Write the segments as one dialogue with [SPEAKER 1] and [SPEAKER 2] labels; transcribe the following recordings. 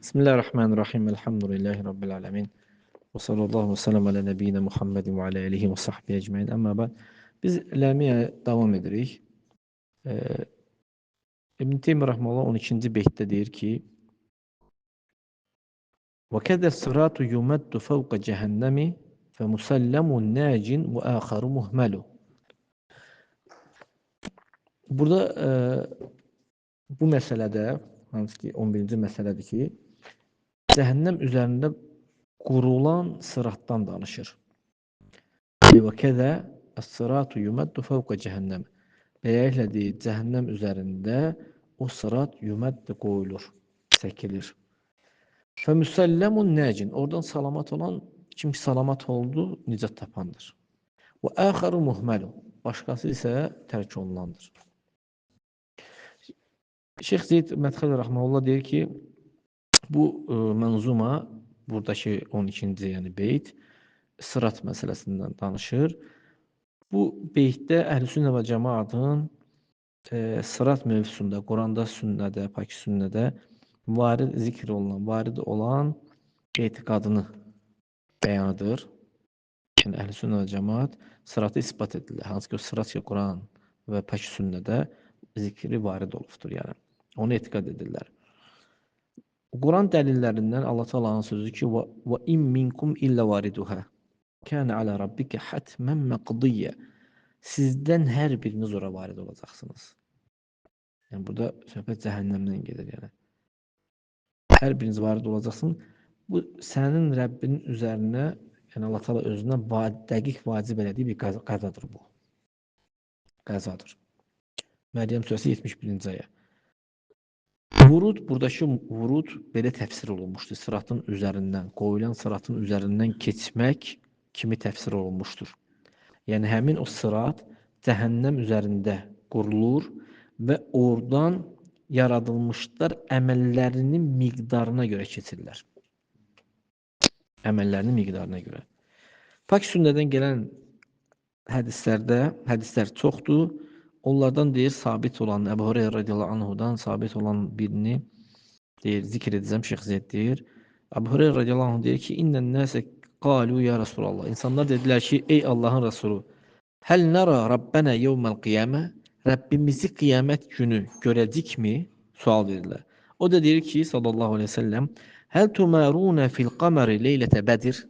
[SPEAKER 1] Bismillahirrahmanirrahim. Elhamdülillahi Rabbil alemin. Və sallallahu səlam alə nəbiyyinə Muhammedin və alə alihi və sahbihi ecmain. Əmmə bəd. Biz ləmiyə davam edirik. İbn Teymiyyə rəhməhullah 12-ci beytdə deyir ki: "Və kədə siratu yumaddu fawqa cəhənnəmi və musallamun nacin və axaru muhmalu." Burada bu məsələdə, hansı ki 11-ci məsələdir ki, cəhənnəm üzərində qurulan sıratdan danışır. Və kədə əs-siratu yumaddu fawqa cəhənnəm. Beləliklə deyir, cəhənnəm üzərində o sırat yumaddu qoyulur, çəkilir. Fə müsəlləmun nəcin. Oradan salamat olan, kim ki salamat oldu, nicat tapandır. Və əxəru muhməlu. Başqası isə tərk olunandır. Şeyx Zeyd Mədxəl rəhməhullah deyir ki, bu mənzuma, buradakı 12-ci yəni beyt, sırat məsələsindən danışır. Bu beytdə Əhl-i-Sünnə və Cəmaatın sırat mövzusunda, Quranda, sünnədə, pak sünnədə zikr olunan, varid olan etiqadını bəyan edir. Yəni Əhl-i-Sünnə və Cəmaat sıratı isbat edirlər. Hansı ki, o sırat ki, Quran və pak sünnədə zikri varid olubdur. Yəni onu etiqad edirlər. Quran dəlillərindən Allah Taala'nın sözü ki: "Və in minkum illə variduha kana ala rabbika hatman maqdiyya." Sizdən hər biriniz ora varid olacaqsınız. Yəni burada söhbət cəhənnəmdən gedir yəni. Hər biriniz varid olacaqsınız. Bu sənin Rəbbinin üzərinə, yəni Allah Taala özünə dəqiq vacib elədiyi bir qəzadır bu. Qəzadır. Məryəm surəsi 71-ci ayə. Vurud, buradakı vurud belə təfsir olunmuşdur. Sıratın üzərindən, qoyulan sıratın üzərindən keçmək kimi təfsir olunmuşdur. Yəni həmin o sırat cəhənnəm üzərində qurulur və oradan yaradılmışlar əməllərinin miqdarına görə keçirlər. Əməllərinin miqdarına görə. Pak sünnədən gələn hədislər çoxdur. Onlardan deyir, sabit olan, Əbu Hüreyrə radiyallahu anhudan sabit olan birini deyir, zikr edəcəm, Şeyx Zeyd deyir. Əbu Hüreyrə radiyallahu anh deyir ki, İnnən nəsə qalu ya Rasulallah. İnsanlar dedilər ki, ey Allahın Rasulü, həl nərə Rabbənə yevməl qiyamə? Rəbbimizi qiyamət günü görəcəkmi? Sual verirlər. O da deyir ki, sallallahu aleyhi ve sellem, həl tumarunə fil qamari leylətə bədir?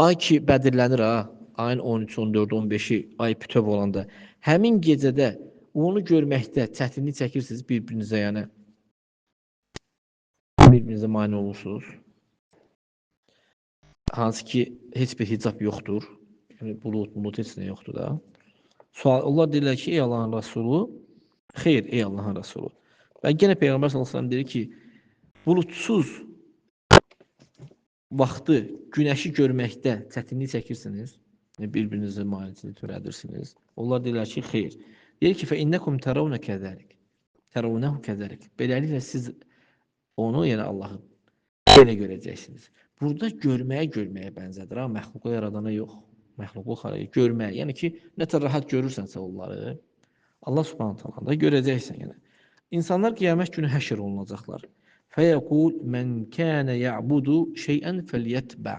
[SPEAKER 1] Ay ki, bədirlənir ha. Ayın 13, 14, 15-i ay bütöv olanda, həmin gecədə onu görməkdə çətinlik çəkirsiniz bir-birinizə, yəni bir-birinizə mane olursunuz. Hansı ki, heç bir hicab yoxdur. Yəni, bulut heç nə yoxdur da. Onlar deyirlər ki, ey Allahın Rasulü, xeyr, ey Allahın Rasulü. Və yenə Peyğəmbər sallallahu əleyhi və səlləm deyir ki, bulutsuz vaxtı günəşi görməkdə çətinlik çəkirsiniz. Bir-birinizə maneçilik törədirsiniz. Onlar deyirlər ki, xeyr. Deyir ki, fəinnəkum təravnə kəzəlik. Təravnəhu kəzəlik. Beləliklə siz onu, yəni Allahı belə görəcəksiniz. Burada görməyə bənzədir. Ha, məxluqu yaradana yox. Məxluqu görməyə. Yəni ki, nə tər rahat görürsənsə onları, Allah Subhanahu taala da görəcəksən yəni. İnsanlar qiyamət günü həşr olunacaqlar. Fəyəqul mən kənə ya'budu şeyən fəlyətbə.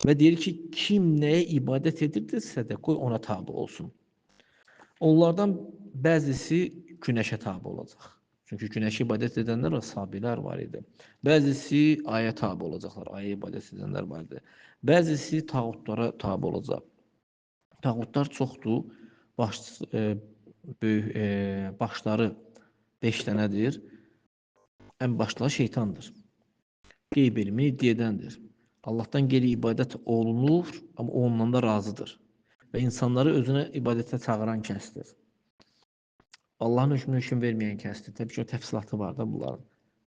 [SPEAKER 1] Və deyir ki, kim nəyə ibadət edirdirsə də qoy ona tabi olsun. Onlardan bəzisi günəşə tabi olacaq. Çünki günəşə ibadət edənlər və sabilər var idi. Bəzisi aya tabi olacaqlar, aya ibadət edənlər var idi. Bəzisi tağutlara tabi olacaq. Tağutlar çoxdur, başları 5 dənədir. Ən başları şeytandır. Qeyb elmi iddia edəndir. Allahdan qeyri ibadət olunur, amma ondan da razıdır. Və insanları özünə ibadətə çağıran kəsdir. Allahın hökm verməyən kəsdir. Təbii ki, o təfsilatı var da bunların.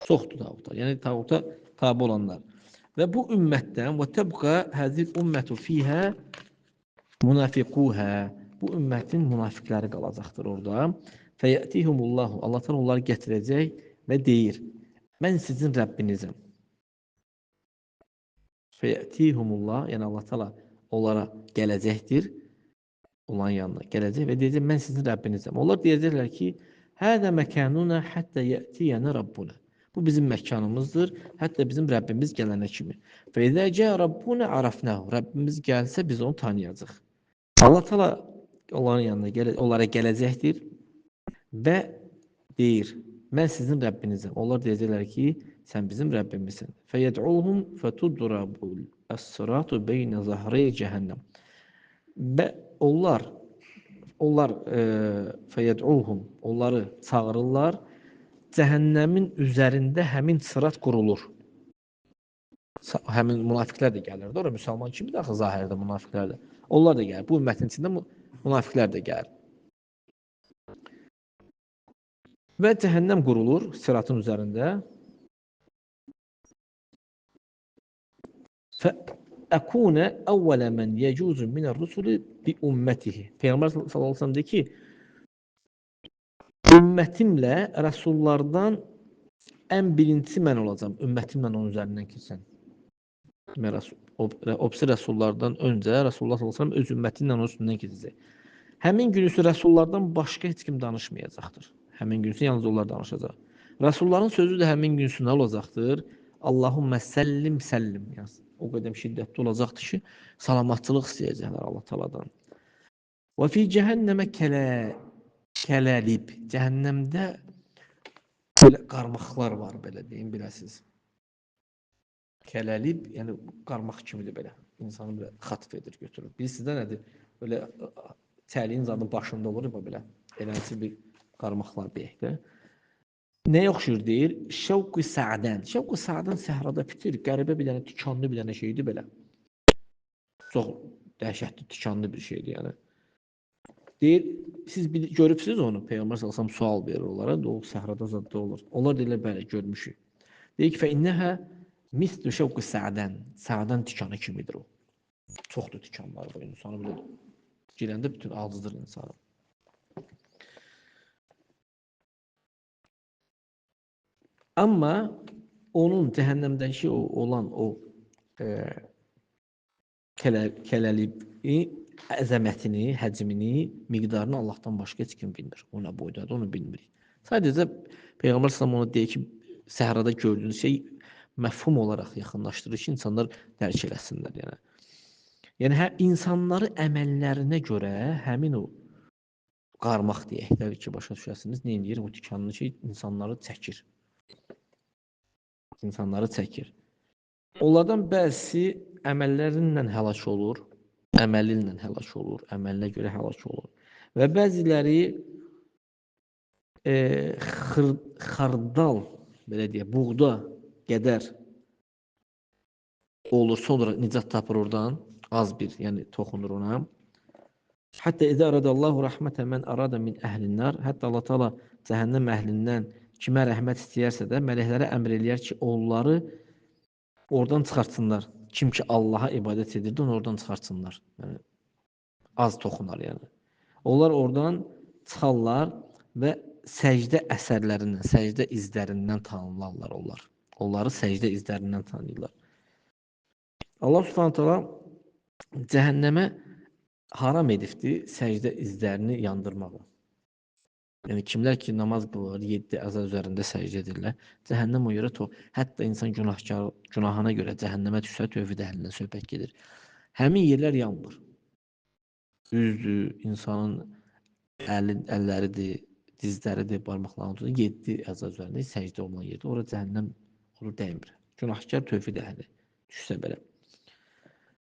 [SPEAKER 1] Çoxdur tağutlar. Yəni tağuta tabi olanlar. Və bu ümmətdən və təbqa həzil ümmətu fiyhə münafiquhə. Bu ümmətin münafiqləri qalacaqdır orada. Fəyətihumullahu. Allah təala onları gətirəcək və deyir: mən sizin Rəbbinizəm. Fəyətihumullah, yəni Allah Taala onlara gələcəkdir, onların yanına gələcək və deyəcək, mən sizin Rəbbinizəm. Onlar deyəcəklər ki, hədə məkanuna həttə yətiyənə Rabbuna. Bu bizim məkanımızdır. Hətta bizim Rəbbimiz gələnə kimi. Və izə cəə Rabbuna arafnahu. Rəbbimiz gəlsə biz onu tanıyacağıq. Allah Teala onların yanına onlara gələcəkdir və deyir: "Mən sizin Rəbbinizəm." Onlar deyəcəklər ki, sən bizim Rəbbimizsən. Fəyəd'uhum fetudrabul as-siratu beynə zahri cəhənnəm. Və onlar fəyəd'uhum onları çağırırlar. Cəhənnəmin üzərində həmin sırat qurulur. Həmin münafiqlər də gəlirdi. Ora müsəlman kimi də axı zahirdə münafiqlər də. Onlar da gəlir. Bu ümmətin içində münafiqlər də gəlir. Və cəhənnəm qurulur sıratın üzərində. Fəəkunə əvvələ mən yəcuzu minər-rusuli bi ümmetihi. Peyğəmbər sallallahu əleyhi və səlləm deyir ki, ümmətimlə rəsullardan ən birincisi mən olacağam. Ümmətimlə onun üzərindən keçən. O birisi rəsullardan öncə Rasulullah sallallahu əleyhi və səlləm öz ümməti ilə onun üstündən keçəcək. Həmin gün isə rəsullardan başqa heç kim danışmayacaqdır. Həmin gün isə yalnız onlar danışacaq. Rəsulların sözü də həmin gün nə olacaqdır? Allahummə səllim səllim yaz. O qədər şiddətli olacaqdır ki, salamatlıq istəyəcəklər Allah Taala'dan. Və fi cəhənnəmə kələlib. Cəhənnəmdə belə qarmaqlar var, belə deyim, biləsiniz. Kələlib, yəni qarmaq kimidir belə. İnsanı belə xatf edir, götürür. Bilirsiniz də nədir? Belə çəliyin zadının başında olur belə. Eləncə bir qarmaqlar deyək də. Nəyə oxşur deyir? Şəvq-i Sa'dən. Şəvq-i Sa'dən səhrada bitir. Qəribə bir dənə tikanlı bir dənə şeydir belə. Çox dəhşətli tikanlı bir şeydir yəni. Deyir, siz görübsünüz onu, Peyğəmbər sallallahu əleyhi və səlləm sual verir onlara, o səhrada zadda olur. Onlar deyirlər, bəli, görmüşük. Deyir ki, fə innəhə mislu şəvq-i Sa'dən. Sa'dən tikanı kimidir o. Çoxdur tikanlar bu insanı belə girəndə bütün ağzıdır insanı. Amma onun cəhənnəmdəki olan o kələlibi, əzəmətini, həcmini, miqdarını Allahdan başqa heç kim bilmir. O nə boydadır, onu bilmirik. Sadəcə Peyğəmbər sallallahu əleyhi və səlləm ona deyir ki, səhrada gördüyünüz şey məfhum olaraq yaxınlaşdırır ki, insanlar dərk eləsinlər. Yəni insanları əməllərinə görə həmin o qarmaq deyək də ki, başa düşəsiniz, nə edir? O tikanlı şey insanları çəkir. İnsanları çəkir. Onlardan bəzisi əməllərindən həlak olur, əməli ilə həlak olur, əməlinə görə həlak olur. Və bəziləri xardal, belə deyək, buğda qədər olur, sonra nicat tapır oradan, az bir, yəni toxunur ona. Hətta izə aradallahu rəhmətə mən arada min əhlinnar, hətta Allah Teala cəhənnəm əhlindən kimə rəhmət istəyərsə də mələklərə əmr eləyər ki, onları oradan çıxartsınlar. Kim ki Allaha ibadət edirdi, onu oradan çıxartsınlar. Yəni, az toxunar yəni. Onlar oradan çıxarlar və səcdə əsərlərindən, səcdə izlərindən tanınırlar onlar. Onları səcdə izlərindən tanıyırlar. Allah Subhanahu taala cəhənnəmə haram edibdi səcdə izlərini yandırmağı. Yəni kimlər ki namaz qılır, 7 əza üzərində səcdə edirlər, cəhənnəm o görə hətta insan günahına görə cəhənnəmə düşsə, tövhid əhlindən söhbət gedir. Həmin yerlər yanmır. Üzdür, insanın əlləridir, dizləridir, barmaqlarıdır, 7 əza üzərində səcdə olunan yerdə, ora cəhənnəm onu dəymir. Günahkar tövhid əhli düşsə belə.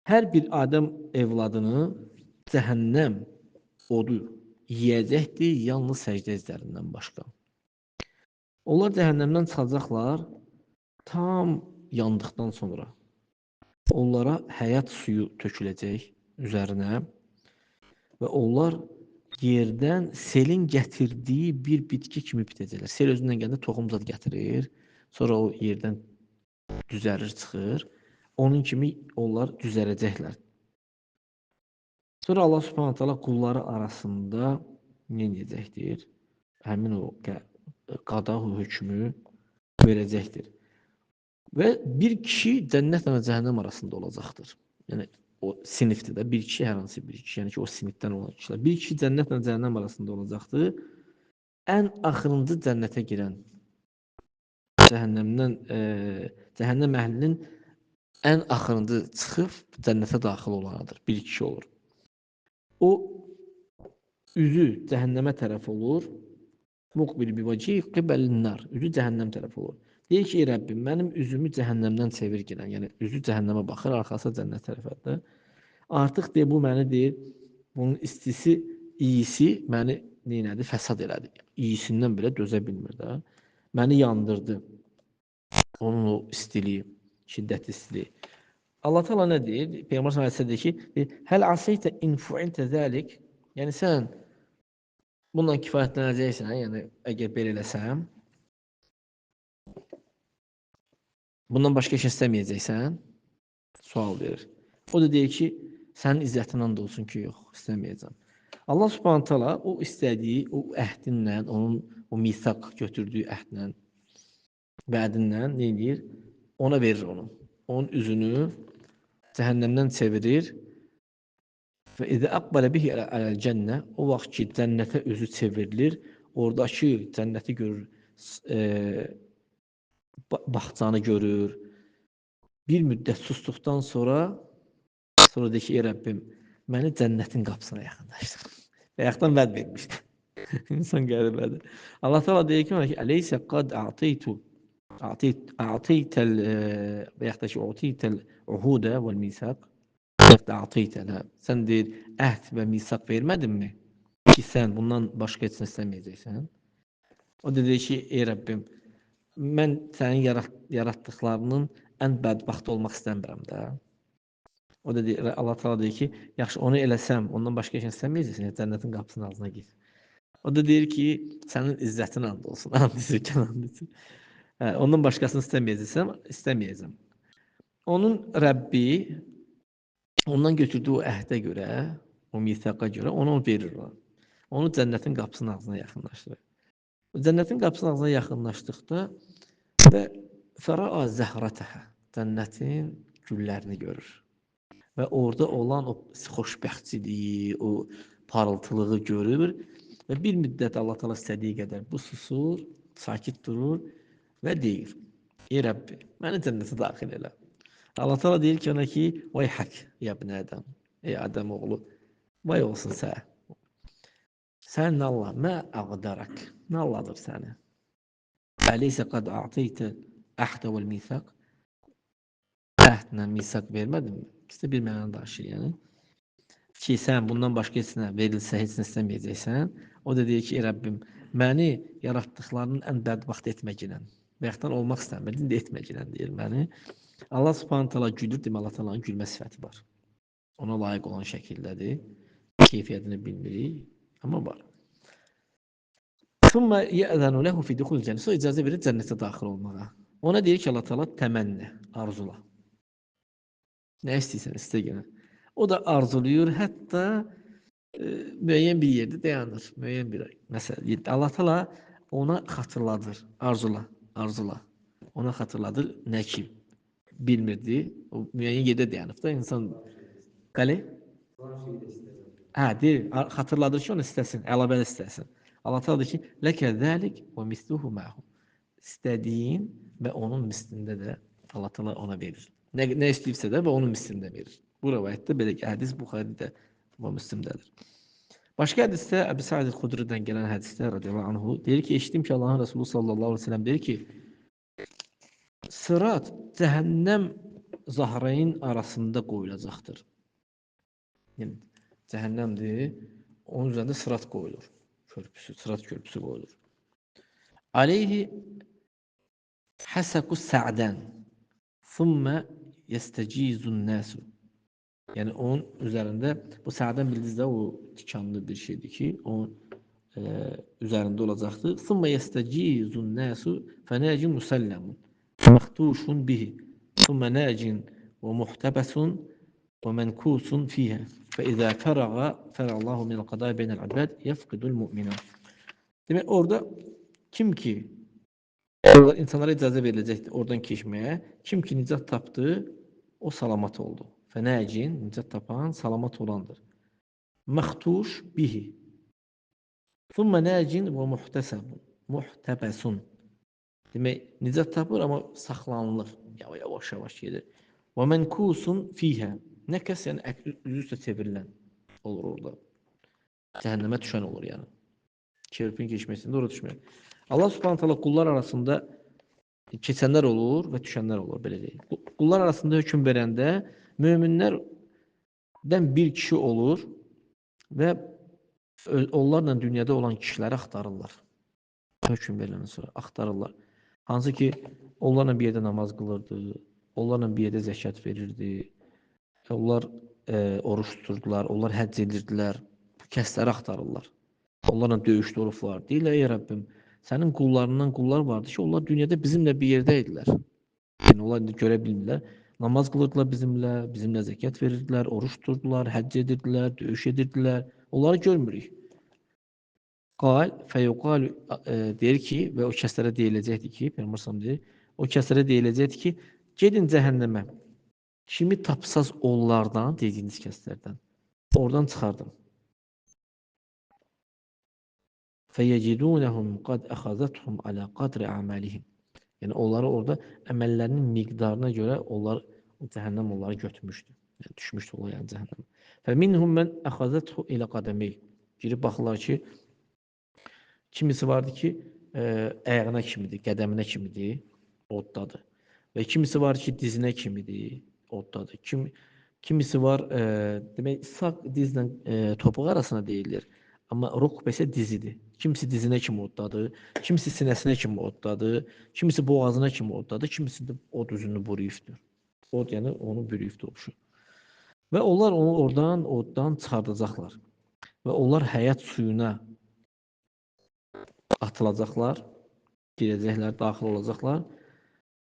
[SPEAKER 1] Hər bir Adəm evladını cəhənnəm odu yiyəcəkdir, yalnız səcdə izlərindən başqa. Onlar cəhənnəmdən çıxacaqlar, tam yandıqdan sonra onlara həyat suyu töküləcək üzərinə və onlar yerdən selin gətirdiyi bir bitki kimi bitəcəklər. Sel özündən gəndə toxum zad gətirir, sonra o yerdən düzəlir, çıxır. Onun kimi onlar düzələcəklər. Sonra Allah Subhanahu taala qulları arasında nə edəcəkdir? Həmin o qada hökmü verəcəkdir. Və bir kişi cənnətlə cəhənnəm arasında olacaqdır. Yəni o sinifdir də, bir kişi hər hansı bir kişi, yəni ki o sinifdən olan kişilər. Bir kişi cənnətlə cəhənnəm arasında olacaqdır. Ən axırıncı cənnətə girən cəhənnəm əhlinin ən axırında çıxıb cənnətə daxil olanıdır. Bir kişi olur. O üzü cəhənnəmə tərəf olur. Muqbil bi vəcih qibəlin-nar. Üzü cəhənnəm tərəf olur. Deyir ki, ey Rəbbim, mənim üzümü cəhənnəmdən çevir girən. Yəni üzü cəhənnəmə baxır, arxası cənnət tərəfədir. Artıq deyir bu məni deyir, bunun istisi, iyisi məni neynədi? Fəsad elədi. İyisindən belə dözə bilmir də. Məni yandırdı. Onun o istiliyi, şiddətli istiliyi. Allah Teala nə deyir? Peyğəmbər sallallahu əleyhi və səlləm deyir ki, "Həl asaytə in fu'iltə zəlik?" Yəni sən bununla kifayətlənəcəksən, yəni əgər belə eləsəm, bundan başqa heç nə istəməyəcəksən? Sual verir. O da deyir ki, sənin izzətin and olsun ki, yox, istəməyəcəm. Allah Subhanahu taala o istədiyi, o əhdinlə, onun o misaq götürdüyü əhdlə, vədinlə nə edir? Ona verir onu. Onun üzünü cəhənnəmdən çevirir və idə əqbələ bihi aləl cənnə, o vaxt ki, cənnətə üzü çevrilir, oradakı cənnəti görür, bağçanı görür. Bir müddət susduqdan sonra deyir ki, ey Rəbbim, məni cənnətin qapısına yaxınlaşdır. Bayaqdan vəd vermişdi. İnsan qəribədir. Allah Teala deyir ki, "Əleysə qad a'taytəl və yaxud da ki, utitəl uhudə vəl misaq." Sən deyir, əhd və misaq vermədinmi ki, sən bundan başqa heç nə istəməyəcəksən? O da deyir ki, ey Rəbbim, mən sənin yaratdıqlarının ən bədbəxt olmaq istəmirəm də. O da deyir, Allah Teala deyir ki, yaxşı onu eləsəm, ondan başqa heç nə istəməyəcəksən, cənnətin qapısının ağzına gir. O da deyir ki, sənin izzətin and olsun, and içirkən and içir. Ondan başqasını istəməyəcəm. Onun Rəbbi ondan götürdüyü o əhdə görə, o misaqa görə onu verir ona. Onu cənnətin qapısının ağzına yaxınlaşdırır. Cənnətin qapısının ağzına yaxınlaşdıqda və fəraa zəhrətəhə, cənnətin güllərini görür. Və orada olan o xoşbəxtçiliyi, o parıltılığı görür və bir müddət Allah Teala istədiyi qədər bu susur, sakit durur və deyir, ey Rəbbi, məni cənnətə daxil elə. Allah Teala deyir ki, ona ki, vay hək, ya ibn Ədəm, ey Ədəm oğlu, vay olsun sənə. Sən nə Allah, mə əqdərək, nə Allahdır səni? Əleysə qad a'taytə əhdə vəl misaq, əhdlə misaq vermədinmi? İkisi bir mənada daşıyır, yəni. Ki, sən bundan başqa heç nə verilsə, heç nə istəməyəcəksən. O da deyir ki, ey Rəbbim, məni yaratdıqlarının ən bədbəxt etməklə, bayaqdan olmaq istəmirdin, də etməklə deyir məni. Allah Subhanahu taala gülür, demək Allah Taala'nın gülmə sifəti var. Ona layiq olan şəkildədir. Keyfiyyətini bilmirik, amma var. Thumma ya'zanu lahu fi dukhul cənnət. So icazə verir cənnətə daxil olmağa. Ona deyir ki, Allah Taala təmənni, arzula. Nə istəyirsən, istə yenə. O da arzuluyur, hətta müəyyən bir yerdə dayanır. Müəyyən bir məsələ. Allah Taala ona xatırladır, arzula. Ona xatırladır, nə ki bilmirdi. O müəyyən yerdə dayanıb da insan qəli. Deyir, xatırladır ki, onu istəsin, əlavə istəsin. Allah Taala deyir ki, ləkə zəlik və misluhu ma'hu. İstədiyin və onun mislində də Allah Taala ona verir. Nə istəyirsə də və onun mislində verir. Bu rivayətdə belə ki, hədis Buxaridə və Müslimdədir. Başqa hədisdə Əbu Səid el-Xudridən gələn hədisdə radiyallahu anhu deyir ki, eşitdim ki, Allahın Resulü sallallahu əleyhi və səlləm deyir ki, sırat cəhənnəm zahrayn arasında qoyulacaqdır. Yəni cəhənnəmdir, onun üzərində sırat qoyulur. Sırat körpüsü qoyulur. Aleyhi həsəqus sa'dən thumma yestəcizun nəsu. Yəni onun üzərində, bu sa'dən bildiniz də o tikanlı bir şeydir ki, onun üzərində olacaqdır. Thumma yestəcizun nəsu fənəcin musəlləmun məxtuşun bihi thumma nəcin və muhtəbəsun və mənkusun fiyhə fəizə fərəğallahu minəl qaday beynəl əbəd yəfqidul mü'minə. Demək, orada kim ki, insanlara icazə veriləcəkdir oradan keçməyə, kim ki nicat tapdı, o salamat oldu. Fənəcin, nicat tapan, salamat olandır. Məxtuş bihi. Thumma nəcin və muhtəbəsun. Demək, nicat tapır, amma saxlanılır. Yavaş-yavaş gedir. Və mənkusun fiyhə. Nə kəs, yəni üzü üstə çevrilən olur orada. Cəhənnəmə düşən olur yəni. Kirpin geçməsində orada düşmür. Allah Subhanahu taala qullar arasında keçənlər olur və düşənlər olur, belə deyək. Qullar arasında hökm verəndə möminlərdən bir kişi olur və onlarla dünyada olan kişiləri axtarırlar. Hökm veriləndən sonra axtarırlar. Hansı ki, onlarla bir yerdə namaz qılırdı, onlarla bir yerdə zəkat verirdi, onlar oruç tuturdular, onlar həcc edirdilər. Bu kəsləri axtarırlar. Onlarla döyüşdə olublar. Deyirlər, ey Rəbbim, sənin qullarından qullar vardı ki, onlar dünyada bizimlə bir yerdə idilər. Yəni, onlar görə bilmirlər. Namaz qılırdılar bizimlə zəkat verirdilər, oruç tuturdular, həcc edirdilər, döyüş edirdilər. Onları görmürük. Qal, fəyuqal deyir ki, və o kəslərə deyiləcəkdir ki, Peyğəmbər deyir, o kəslərə deyiləcəkdir ki, gedin cəhənnəmə. Kimi tapsaz onlardan, dediyiniz kəslərdən, oradan çıxardın. Fəyəcidunəhum qad əxazəthum alə qadri əməlihim. Yəni, onları orada əməllərinin miqdarına görə onlar, o cəhənnəm onları götürmüşdü. Yəni, düşmüşdü onlar yəni cəhənnəm. Fəminhum mən əxazəthu ilə qədəmey. Girib baxırlar ki, kimisi vardı ki, ayağına kimidir, qədəminə kimidir, oddadır. Və kimisi var ki, dizinə kimidir, oddadır. Kimisi var, demək, sağ dizlə topuq arasına deyilir. Amma rukbə isə dizidir. Kimisi dizinə kimi oddadır, kimisi sinəsinə kimi oddadır, kimisi boğazına kimi oddadır, kimisi də od üzünü buruyubdur. Od, yəni onu bürüyübdür obşu. Və onlar onu oddan çıxardacaqlar. Və onlar həyat suyuna atılacaqlar, girəcəklər, daxil olacaqlar.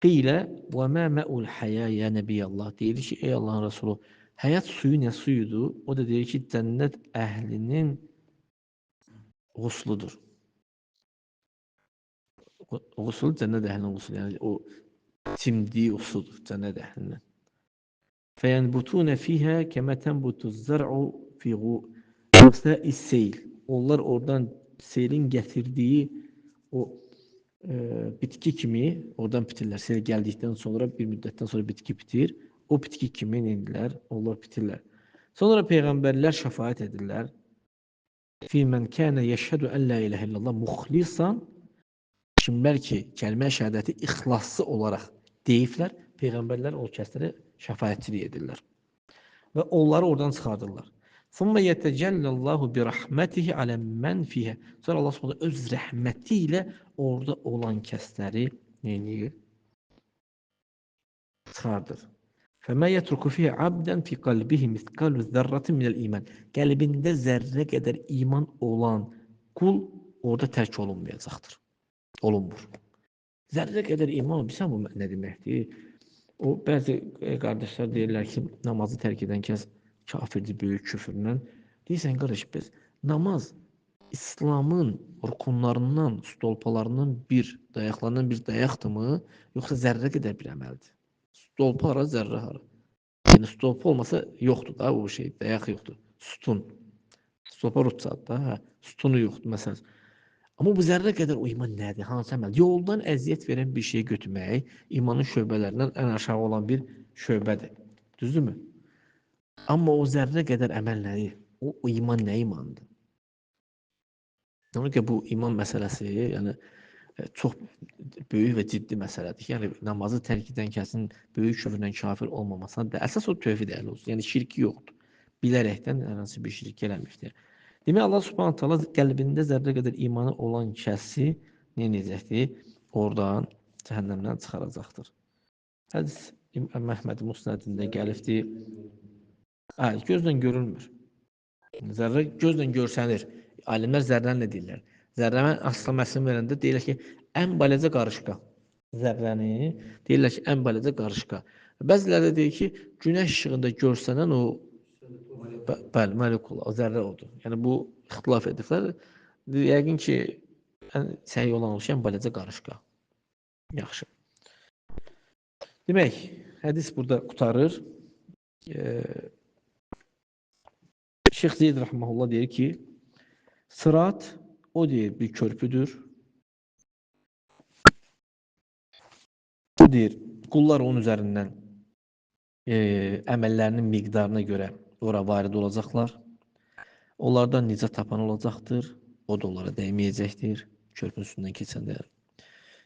[SPEAKER 1] Qilə və mə məul həyə ya nəbiyallah. Deyir ki, ey Allahın Rəsulu, həyat suyu nə suyudur? O da deyir ki, cənnət əhlinin qusludur. Qusul cənnət əhlinin qusulu. Yəni o çimdiyi usudur cənnət əhlinin. Fəyənbutuna fiyhə kəmə tənbutu zər'u fi qusə'is seyl. Onlar oradan seylin gətirdiyi o bitki kimi oradan bitirlər. Sel gəldikdən sonra bir müddətdən sonra bitki bitir. O bitki kimi neyirlər? Onlar bitirlər. Sonra peyğəmbərlər şəfaət edirlər. Fi mən kənə yəşhədu ən la iləhə illallah muxlisan. Kimlər ki, kəlmə şəhadəti ixlaslı olaraq deyiblər, peyğəmbərlər o kəslərə şəfaətçilik edirlər. Və onları oradan çıxardırlar. Thumma yetecəllallahu bi rahmetihi alə mən fiyhə. Sonra Allah Subhanahu öz rəhməti ilə orada olan kəsləri neyir? Çıxardır. Fəmə yetruku fiyhə abdən fi qalbihi miskalu zərratin minəl iman. Qəlbində zərrə qədər iman olan qul orada tərk olunmayacaqdır. Olunmur. Zərrə qədər iman bilsən bu nə deməkdir? O bəzi qardaşlar deyirlər ki, namazı tərk edən kəs kafirdir böyük küfrlə. Deyirsən qardaş, biz namaz İslamın rukunlarından, stolpalarından dayaqlarından bir dayaqdırmı, yoxsa zərrə qədər bir əməldir? Stolpa hara, zərrə hara? Yəni stolpa olmasa yoxdur da o şey, dayaq yoxdur. Sütun. Stolpa rutsadır da, hə, sütunu yoxdur məsələn. Amma bu zərrə qədər o iman nədir? Hansı əməl? Yoldan əziyyət verən bir şeyi götürmək imanın şöbələrindən ən aşağı olan bir şöbədir. Düzdürmü? Amma o zərrə qədər əməl nədir? O iman nə imandır? Ona görə bu iman məsələsi, yəni çox böyük və ciddi məsələdir. Yəni namazı tərk edən kəsin böyük küfrlə kafir olmamasına da əsas o tövhid əhli olsun. Yəni şirki yoxdur. Bilərəkdən hər hansı bir şirk eləməkdir. Demək Allah Subhanahu taala qəlbində zərrə qədər imanı olan kəsi nə edəcəkdir? Oradan cəhənnəmdən çıxaracaqdır. Hədis İmam Əhməd Musnədində gəlibdir. Gözlə görülmür. Zərrə gözlə görsənir. Alimlər zərrəni nə deyirlər? Zərrənin aslı məsəlini verəndə deyirlər ki, ən balaca qarışqa. Zərrəni deyirlər ki, ən balaca qarışqa. Bəziləri də deyir ki, günəş işığında görsənən o bəli, molekula, o zərrə odur. Yəni bu ixtilaf ediblər. Yəqin ki, ən səhiy olan o şey ən balaca qarışqa. Yaxşı. Demək, hədis burada qurtarır. Şeyx Zeyd Rəhməhullah deyir ki, sırat o deyir bir körpüdür. deyir, qullar onun üzərindən əməllərinin miqdarına görə ora varid olacaqlar. Onlardan nicat tapan olacaqdır. O da onlara dəyməyəcəkdir. Körpünün üstündən keçəndə.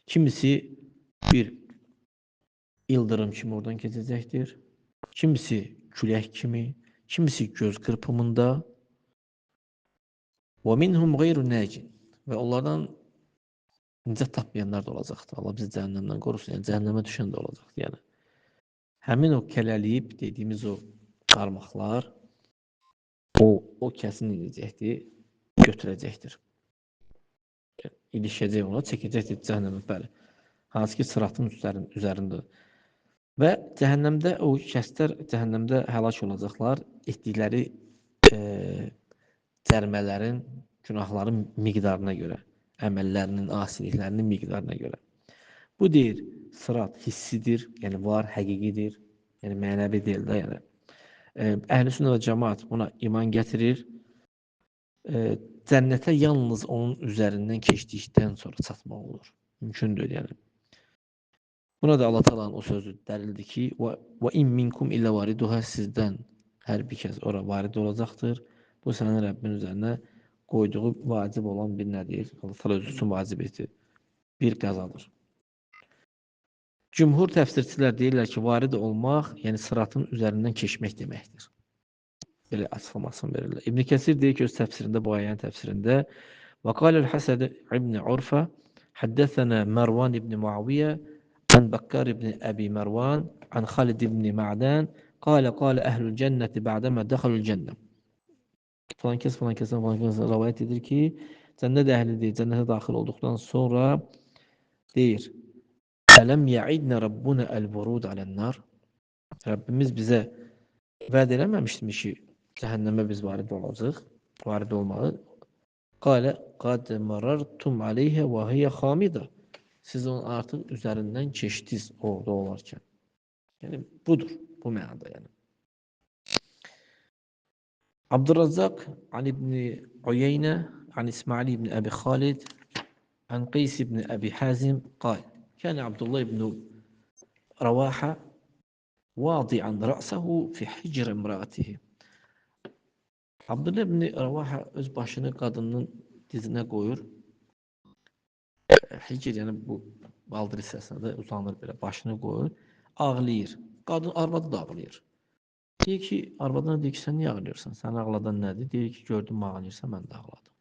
[SPEAKER 1] Kimisi bir ildırım kimi oradan keçəcəkdir. Kimisi külək kimi, kimisi göz qırpımında. وَمِنْهُمْ غَيْرُ نَاجٍ Və onlardan nicat tapmayanlar da olacaqdır. Allah bizi cəhənnəmdən qorusun. Yəni, cəhənnəmə düşən də olacaqdır. Yəni, həmin o kələliyib dediyimiz o qarmaqlar o kəsin edəcəkdir, götürəcəkdir. İlişəcək ona, çəkəcəkdir cəhənnəmə, bəli. Hansı ki, sıratın üzərində. Və cəhənnəmdə o kəslər cəhənnəmdə həlak olacaqlar, etdikləri cərmələrin, günahların miqdarına görə, əməllərinin, asiliklərinin miqdarına görə. Bu deyir, sırat hissidir, yəni var, həqiqidir, yəni mənəvi deyil də, yəni. Əhl-i sünnə və cəmaət buna iman gətirir. Cənnətə yalnız onun üzərindən keçdikdən sonra çatmaq olur. Mümkün deyil, yəni. Buna da Allah Taala'nın o sözü dəlildir ki, və in minkum illə variduha sizdən hər bir kəs ora varid olacaqdır. Bu sənin Rəbbin üzərinə qoyduğu vacib olan bir nədir? Allah Taala özü üçün vacib etdi. Bir qəzadır. Cümhur təfsirçilər deyirlər ki, varid olmaq, yəni sıratın üzərindən keçmək deməkdir. Belə açıqlamasını verirlər. İbn Kəsir deyir ki, öz təfsirində, bu ayənin təfsirində və qaləl Həsən ibn Urfə həddəsənə Mərvan ibn Muaviyyə an Bakkar ibn Əbi Mərvan an Xalid ibn Ma'dan qalə əhlül cənnəti ba'dəmə dəxəlül cənnə. Falan kəs rəvayət edir ki, cənnət əhlidir, cənnətə daxil olduqdan sonra deyir, Ələm yəidnə Rabbuna əl-vurud alən-nar. Rəbbimiz bizə vəd eləməmişdimi ki, cəhənnəmə biz varid olacaq, varid olmalı. Qalə qad marartum aleyhə və hiyə xamidə. Siz onun artıq üzərindən keçdiniz orada olarkən. Yəni budur, bu mənada yəni. Abdurrazzaq an İbn Uyeynə an İsmail ibn Əbi Xalid an Qeys ibn Əbi Hazim qal. Kən Abdullah ibn Rəvahə vadi'an ra'sahu fi hicr imraatihi. Abdullah ibn Rəvahə öz başını qadının dizinə qoyur. Hicr, yəni bu baldır hissəsində uzanır belə, başını qoyur, ağlayır. Qadın, arvadı da ağlayır. Deyir ki, arvadına deyir ki, sən niyə ağlayırsan? Sən ağladan nədir? Deyir ki, gördüm ağlayırsan, mən də ağladım.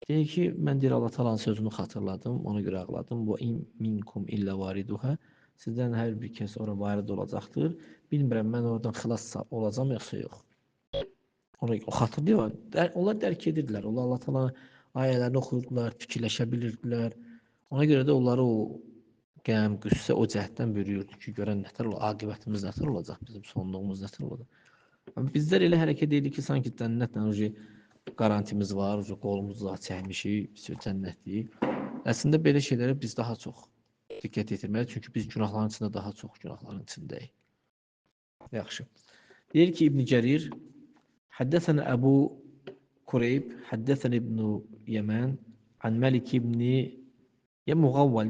[SPEAKER 1] Deyir ki, mən deyir Allah Taala'nın sözünü xatırladım, ona görə ağladım. Və in minkum illə variduha. Sizdən hər bir kəs ora varid olacaqdır. Bilmirəm mən oradan xilas olacam yoxsa yox. O xatırlıyor. Onlar dərk edirdilər. Onlar Allah Taala'nın ayələrini oxuyurdular, fikirləşə bilirdilər. Ona görə də onları o qəm, qüssə o cəhddən bürüyürdü ki, görən nətər olacaq, aqibətimiz nətər olacaq, bizim sonluğumuz nətər olacaq. Bizlər elə hərəkət edirik ki, sanki cənnətlə qarantimiz var, qolumuzu çəkmişik, cənnətlik. Əslində belə şeylərə biz daha çox diqqət yetirməliyik, çünki biz günahların içində daha çox günahların içindəyik. Yaxşı. Deyir ki, İbn Cərir, Həddəsən Əbu Kureyb, Həddəsən İbn Yəmən, An Məlik ibn Muğavval,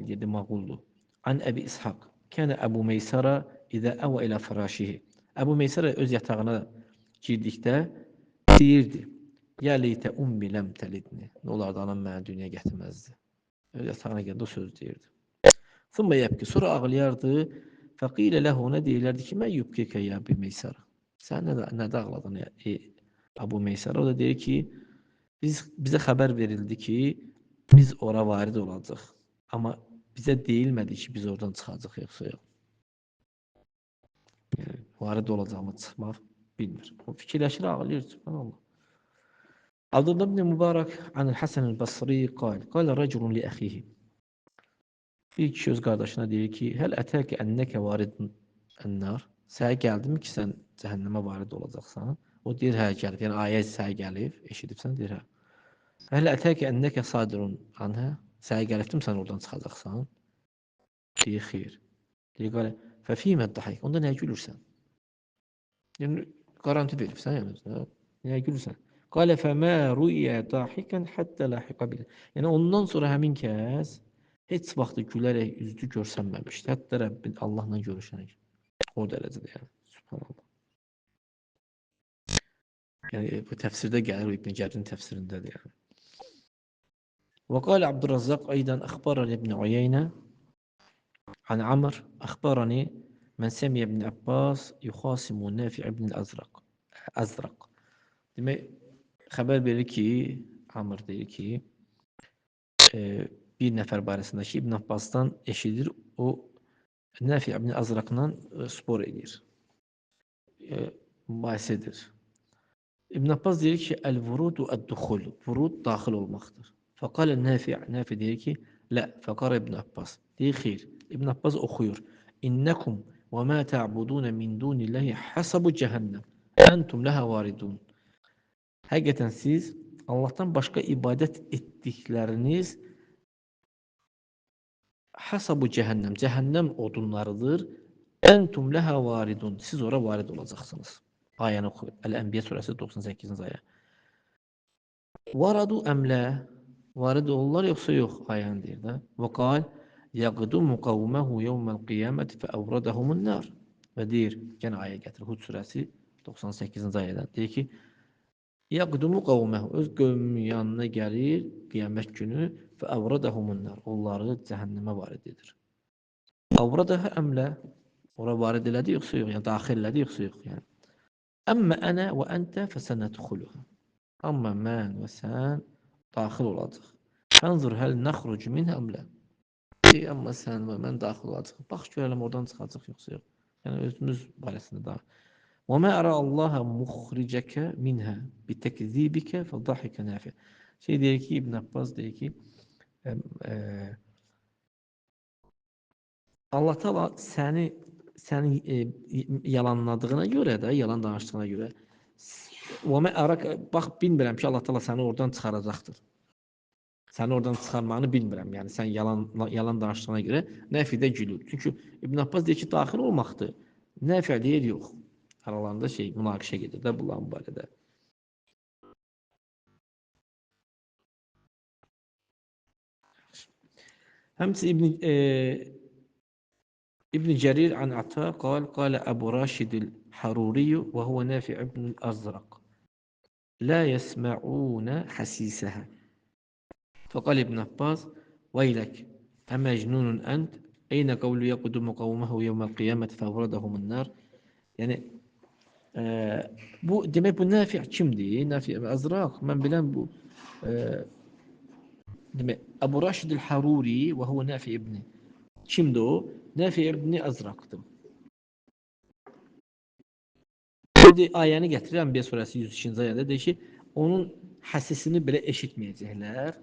[SPEAKER 1] dedi Mağullu. An Əbi İshaq, Kənə Əbu Meysara İzə əvə ilə firəşihi. Əbu Meysara öz yatağına girdikdə deyirdi, ya leytə ummi ləm təlidni. Nə olardı, anam mənə dünyaya gətirməzdi. Öz yatağına gəldi, o söz deyirdi. Thumma yəbki, sonra ağlayardı. Fəqilə ləhu, ona deyirlərdi ki, mən yubkikə ya Əbu Meysara. Sən nədə ağladın, Əbu Meysara? O da deyir ki, bizə xəbər verildi ki, biz ora varid olacaq. Amma bizə deyilmədi ki, biz oradan çıxacaq yoxsa yox. Yəni, varid olacağımı çıxmaq bilmir. O fikirləşir, ağlayır. Subhanallah. Abdullah ibn Mübarək an Həsən el-Basri qal rəculun li əxihi. Bir kişi öz qardaşına deyir ki, həl ətəki ənnəkə varidun ənnar. Səhə gəldimi ki, sən cəhənnəmə varid olacaqsan? O deyir, hə, gəlib. Yəni, ayə səhə gəlib, eşidibsən, deyir, hə. Həl ətəki ənnəkə sadirun anhə. Səhə gəlibdim, sən oradan çıxacaqsan? Deyir, xeyr. Deyir, qalə, fəfimə dəhək. Onda nəyə gülürsən? Yəni, qaranti veribsən, yəni, nəyə gülürsən? Qalə fəmə rüyə dahikən həttə lahiqə bilə. Yəni, ondan sonra həmin kəs heç vaxt gülərək üzlü görsənməmişdi. Hətta Rəbbin Allahla görüşənək. O dərəcədə yəni. Subhanallah. Yəni bu təfsirdə gəlir, İbn Cəririn təfsirindədir yəni. وقال عبد الرزاق أيضا أخبرني ابن عيينة عن عمرو أخبرني من سمع ابن عباس يخاصم نافع ابن الأزرق. Demək, xəbər verir ki, Amr deyir ki, bir nəfər barəsində ki, İbn Abbasdan eşidir, o Nafi ibn Azraqla spor edir, mübahisə edir. İbn Abbas deyir ki, el-vurudu ed-dukhul, vurud daxil olmaqdır. Fəqalə Nafi deyir ki, lə, fəqara İbn Abbas. Deyir, xeyr, İbn Abbas oxuyur. İnnəkum və mə tə'budunə min dunillahi hasabu cəhənnəm, əntum ləhə varidun. Həqiqətən siz Allahdan başqa ibadət etdikləriniz hasabu cəhənnəm, cəhənnəm odunlarıdır. Entum ləhə varidun, siz ora varid olacaqsınız. Ayəni oxuyun. Əl-Ənbiyə surəsi 98-ci ayə. Varadu əmlə, varid olurlar yoxsa yox, ayəni deyir də. Və qal, yəqdumu qavməhu yevməl qiyaməti fə əvrədəhumun nar. Və deyir, yenə ayə gətirir, Hud surəsi 98-ci ayədən. Deyir ki, yəqdumu qavməhu, öz qövmünün yanına gəlir qiyamət günü və əvrədəhumun nar. Onları cəhənnəmə varid edir. Əvrədəhə əmlə, ora varid elədi yoxsa yox, yəni daxil elədi yoxsa yox, yəni. Əmmə ənə və əntə fəsənədxuluha. Amma mən və sən daxil olacaq. Fənzur həl nəxrucu min əmlə. Amma sən və mən daxil olacaq. Bax görələm oradan çıxacaq yoxsa yox. Yəni özümüz barəsində da. Və mə ərə Allahə muxricəkə minhə bitəkzibikə fədahikə nəfi. Şey deyir ki, İbn Abbas deyir ki, Allah Teala səni yalanladığına görə də, yalan danışdığına görə və mə ərək, bax bilmirəm ki, Allah Teala səni oradan çıxaracaqdır. Səni oradan çıxarmağını bilmirəm. Yəni sən yalan danışdığına görə nəfidə gülür. Çünki İbn Abbas deyir ki, daxil olmaqdır. Nəfi deyir yox. Aralarında münaqişə gedir də bunların barədə. Həmçinin İbn Cərir an Ata qal Əbu Raşid el-Haruri və huwa Nafi ibn al-Azraq la yesma'una hasisəha. Fəqal İbn Abbas veylək əməcnunun ənt eynə qavlu yəqudumu qavməhu yevməl qiyaməti fəvradəhumun nar. Yəni bu demək bu Nafi kimdir? Nafi el-Azraq. Mən bilən bu demək Əbu Raşid el-Haruri və huwa Nafi ibn. Kimdir o? Nafi ibn Azraqdır. Ayəni gətirir Ənbiyə surəsi 102-ci ayədə deyir ki, onun həsisini belə eşitməyəcəklər.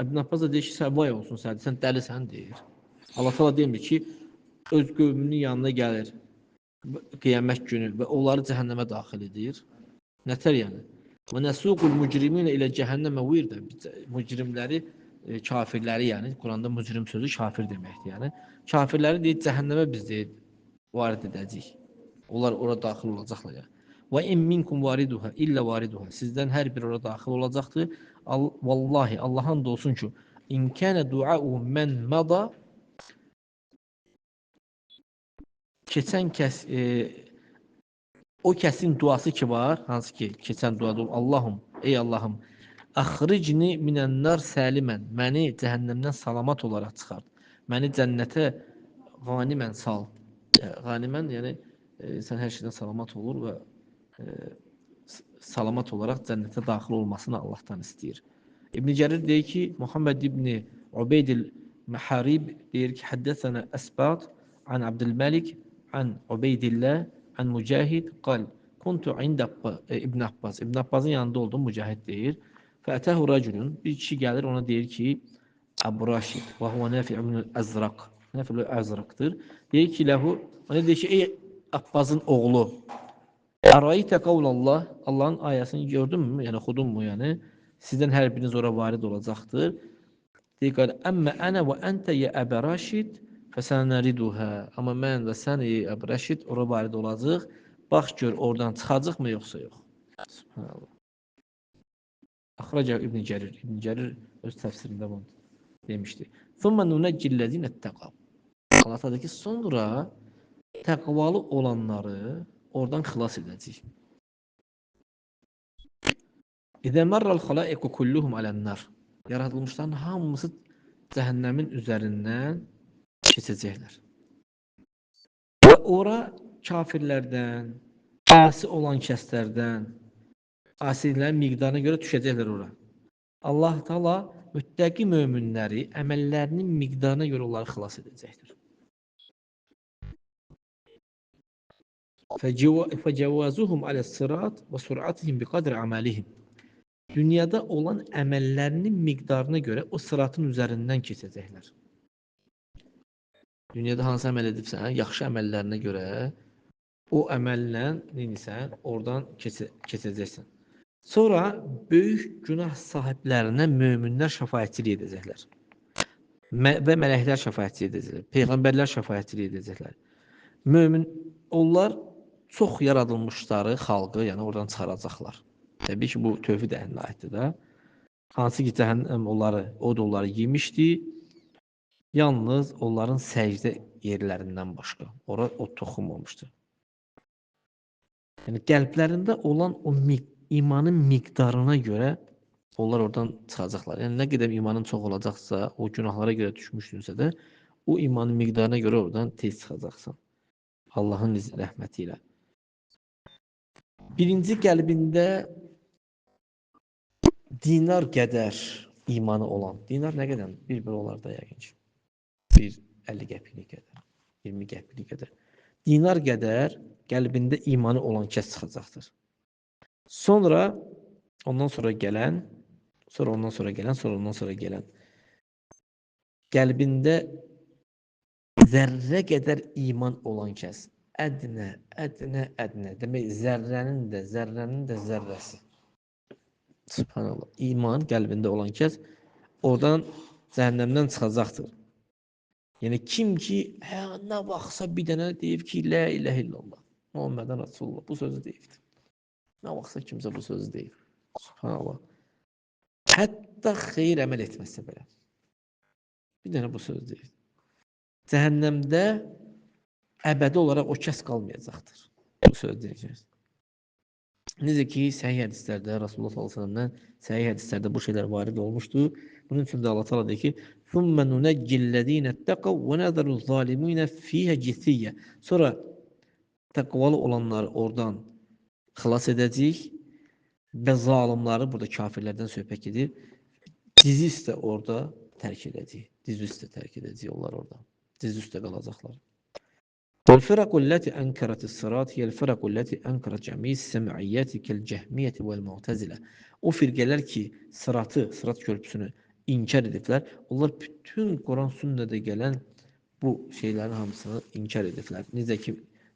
[SPEAKER 1] İbn Abbas da deyir ki, vay olsun sən dəlisən deyir. Allah Teala demir ki, öz qövmünün yanına gəlir qiyamət günü və onları cəhənnəmə daxil edir. Nətər yəni? Və nəsuqul mücriminə ilə cəhənnəmə virdə. Mücrimləri, kafirləri yəni, Quranda mücrim sözü kafir deməkdir yəni. Kafirləri deyir, cəhənnəmə biz deyir, varid edəcəyik. Onlar ora daxil olacaqlar yəni. Və in minkum variduha illə variduha. Sizdən hər biri ora daxil olacaqdır. Vallahi, Allah'ın da olsun ki, in kənə dua'u mən mada keçən kəs o kəsin duası ki var, hansı ki keçən duadır. Allahum, ey Allahım, əxricni minənnar səlimən. Məni cəhənnəmdən salamat olaraq çıxart. Məni cənnətə qanimən sal. Qanimən yəni sən hər şeydən salamat olur və salamat olaraq cənnətə daxil olmasını Allahdan istəyir. İbn Cərir deyir ki, Muhammed ibn Ubeydil Məharib deyir ki, həddəsənə Əsbat an Abdülməlik an Ubeydillah an Mücahid qal kuntu ində İbn Abbas. İbn Abbasın yanında oldum, Mücahid deyir. Fətəhu rəculun, bir kişi gəlir ona deyir ki, Əbu Raşid və huvə Nafi ibn Əzraq. Nafi ibn Əzraqdır. Deyir ki, ləhu, ona deyir ki, ey Abbasın oğlu, Ərayitə qavlallah, Allahın ayəsini gördünmü, yəni oxudunmu, yəni sizdən hər biriniz ora varid olacaqdır. Deyir ki, əmmə ənə və əntə yə Əbə Raşid fəsənəriduhə. Amma mən və sən, ey Əbə Raşid, ora varid olacaq. Bax gör, oradan çıxacaqmı yoxsa yox. Subhanallah. Axraca İbn Cərir öz təfsirində bunu demişdi. Thumma nunəccillezine ittaqav. Allah Teala ki, sonra təqvalı olanları oradan xilas edəcək. İzə mərrəl xalaiqu kulluhum alən-nar. Yaradılmışların hamısı cəhənnəmin üzərindən keçəcəklər. Və ora kafirlərdən, asi olan kəslərdən, asilərin miqdarına görə düşəcəklər ora. Allah Teala müttəqi möminləri əməllərinin miqdarına görə onları xilas edəcəkdir. Fəcəvazuhum aləs-sirat və sur'atihim biqadri amalihim. Dünyada olan əməllərinin miqdarına görə o sıratın üzərindən keçəcəklər. Dünyada hansı əməl edibsən, yaxşı əməllərinə görə o əməllə neynisən, oradan keçəcəksən. Sonra böyük günah sahiblərinə möminlər şəfaətçilik edəcəklər. Və mələklər şəfaətçilik edəcəklər. Peyğəmbərlər şəfaətçilik edəcəklər. Mömin, onlar çox yaradılmışları xalqı, yəni oradan çıxaracaqlar. Təbii ki, bu tövhid əhlinə aiddir də. Hansı ki, cəhənnəm onları yemişdi, yalnız onların səcdə yerlərindən başqa. Ora o toxunmamışdı. Yəni, qəlblərində olan o imanın miqdarına görə onlar oradan çıxacaqlar. Yəni, nə qədər imanın çox olacaqsa, o günahlara görə düşmüşdünsə də, o imanın miqdarına görə oradan tez çıxacaqsan. Allahın rəhməti ilə. Birinci qəlbində dinar qədər imanı olan. Dinar nə qədər? Bir olar da yəqin ki. 50 qəpiklik qədər, 20 qəpiklik qədər. Dinar qədər qəlbində imanı olan kəs çıxacaqdır. Sonra ondan sonra gələn qəlbində zərrə qədər iman olan kəs. Ədnə. Demək, zərrənin də zərrəsi. Subhanallah. İman qəlbində olan kəs oradan cəhənnəmdən çıxacaqdır. Yəni, kim ki, nə vaxtsa bir dənə deyib ki, la iləhə illallah, Muhammedən Rasulullah, bu sözü deyibdir. Nə vaxtsa kimsə bu sözü deyib. Subhanallah. Hətta xeyir əməl etməsə belə. Bir dənə bu sözü deyib. Cəhənnəmdə əbədi olaraq o kəs qalmayacaqdır. Bu sözü deyəcək. Necə ki, səhih hədislərdə, Rasulullah s.ə.vədən səhih hədislərdə bu şeylər varid olmuşdur. Bunun üçün də Allah Teala deyir ki, ثُمَّ نُنَجِّ الَّذ۪ينَ اتَّقَوْا وَنَذَرُ الظَّالِمِينَ ف۪يهَ جِثِيَّ. Sonra təqvalı olanları oradan xilas edəcək və zalimları, burada kafirlərdən söhbət edir, dizi üstə orada tərk edəcək. Dizi üstə tərk edəcək onlar orada. Dizi üstə qalacaqlar. وَالْفِرَقُ الَّتِي أَنْكَرَتِ الصِّرَاطِ هِيَ الْفِرَقُ الَّتِي أَنْكَرَتْ جَمِيعَ السَّمْعِيَّاتِ كَالْجَهْمِيَّةِ وَالْمُعْتَزِلَةِ. O firqələr ki, sırat körpüsünü inkar ediblər, onlar bütün Quran sünnədə gələn bu şeylərin hamısını inkar ediblər. Necə ki,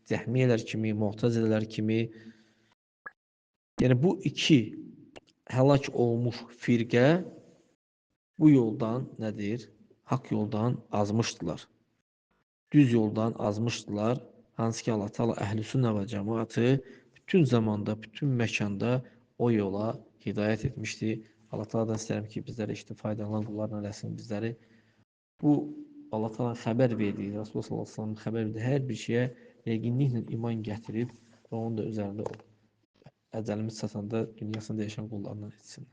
[SPEAKER 1] cəhmiyyələr kimi, mu'təzilələr kimi. Yəni, bu iki həlak olmuş firqə bu yoldan nədir? Haqq yoldan azmışdılar. Düz yoldan azmışdılar. Hansı ki, Allah Teala əhl-i sünnə və cəmaatı bütün zamanda, bütün məkanda o yola hidayət etmişdi. Allah Teala'dan istəyirəm ki, bizləri işte faydalanan qullarla eləsin bizləri. Bu, Allah Teala xəbər verdiyi, Rasulullah s.ə.v xəbər verdiyi hər bir şeyə yəqinliklə iman gətirib və onun da üzərində əcəlimiz çatanda dünyasında yaşayan qullarla etsin.